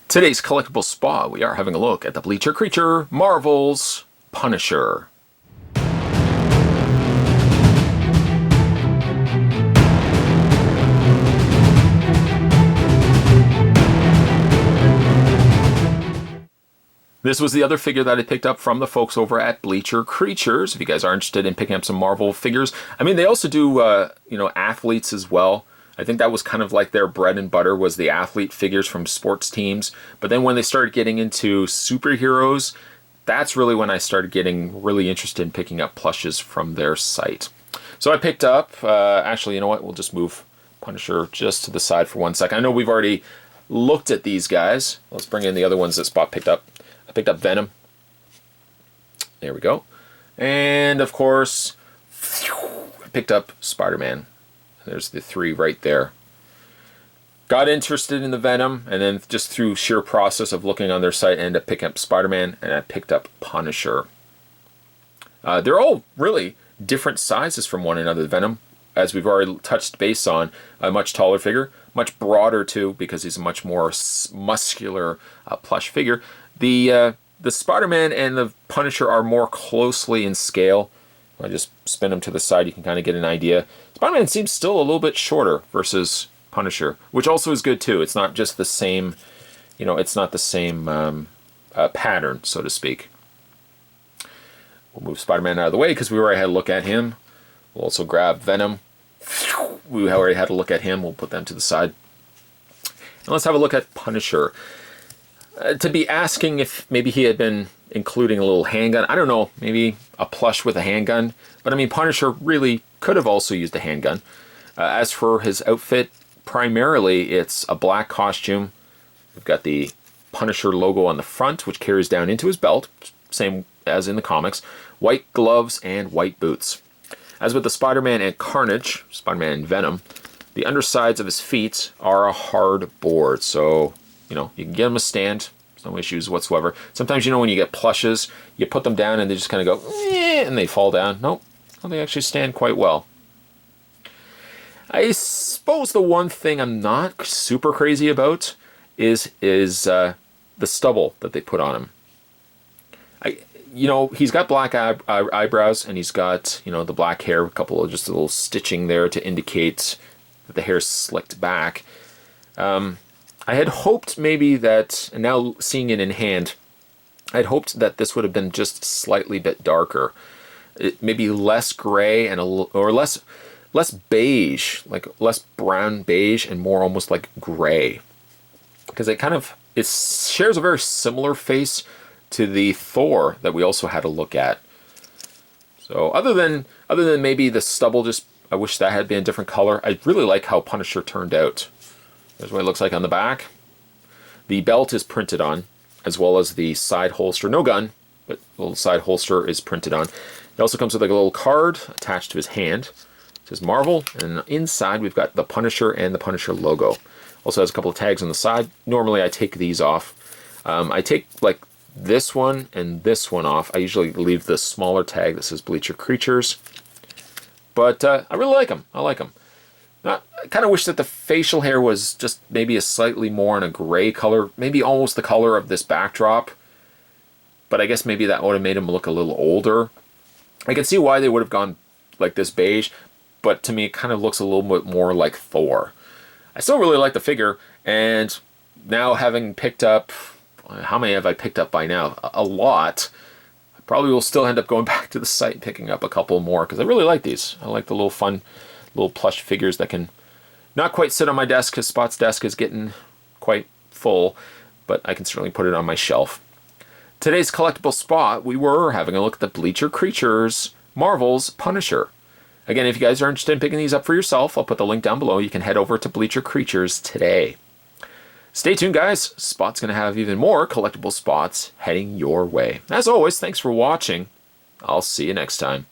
Today's collectible spot, we are having a look at the Bleacher Creature Marvel's Punisher. This was the other figure that I picked up from the folks over at Bleacher Creatures. If you guys are interested in picking up some Marvel figures, I mean, they also do, athletes as well. I think that was kind of like their bread and butter, was the athlete figures from sports teams. But then when they started getting into superheroes, that's really when I started getting really interested in picking up plushes from their site. So I picked up, actually, you know what? We'll just move Punisher just to the side for 1 second. I know we've already looked at these guys. Let's bring in the other ones that Spot picked up. I picked up Venom. There we go. And, of course, I picked up Spider-Man. There's the three right there. Got interested in the Venom, and then just through sheer process of looking on their site, I ended up picking up Spider-Man, and I picked up Punisher. They're all really different sizes from one another. Venom, as we've already touched base on, a much taller figure, much broader too, because he's a much more muscular plush figure. The Spider-Man and the Punisher are more closely in scale. I just spin them to the side, you can kind of get an idea. Spider-Man seems still a little bit shorter versus Punisher, which also is good too. It's not just the same, it's not the same pattern, so to speak. We'll move Spider-Man out of the way because we already had a look at him. We'll also grab Venom. We already had a look at him. We'll put them to the side. And let's have a look at Punisher. To be asking if maybe he had been including a little handgun. I don't know, maybe a plush with a handgun. But I mean, Punisher really could have also used a handgun. As for his outfit, primarily it's a black costume. We've got the Punisher logo on the front, which carries down into his belt, same as in the comics. White gloves and white boots. As with the Spider-Man and Carnage, Spider-Man and Venom, the undersides of his feet are a hard board. So, you can get him a stand. No issues whatsoever. Sometimes, when you get plushes, you put them down and they just kind of go, and they fall down. Nope. Well, they actually stand quite well. I suppose the one thing I'm not super crazy about is the stubble that they put on him. He's got black eyebrows and he's got, the black hair, a couple of just a little stitching there to indicate that the hair's slicked back. I had hoped maybe that, and now seeing it in hand, I'd hoped that this would have been just slightly bit darker. Maybe less gray and or less beige, like less brown beige and more almost like gray. Because it shares a very similar face to the Thor that we also had a look at. So other than maybe the stubble, I wish that had been a different color. I really like how Punisher turned out. There's what it looks like on the back. The belt is printed on, as well as the side holster. No gun, but the little side holster is printed on. It also comes with like a little card attached to his hand. It says Marvel, and inside we've got the Punisher and the Punisher logo. Also has a couple of tags on the side. Normally I take these off. I take like this one and this one off. I usually leave the smaller tag that says Bleacher Creatures. But I really like them. I like them. I kind of wish that the facial hair was just maybe a slightly more in a gray color, maybe almost the color of this backdrop. But I guess maybe that would have made him look a little older. I can see why they would have gone like this beige, but to me it kind of looks a little bit more like Thor. I still really like the figure, and now having picked up, how many have I picked up by now? A lot. I probably will still end up going back to the site and picking up a couple more, because I really like these. I like the little fun little plush figures that can not quite sit on my desk because Spot's desk is getting quite full, but I can certainly put it on my shelf. Today's collectible spot, we were having a look at the Bleacher Creatures Marvel's Punisher. Again, if you guys are interested in picking these up for yourself, I'll put the link down below. You can head over to Bleacher Creatures today. Stay tuned, guys. Spot's going to have even more collectible spots heading your way. As always, thanks for watching. I'll see you next time.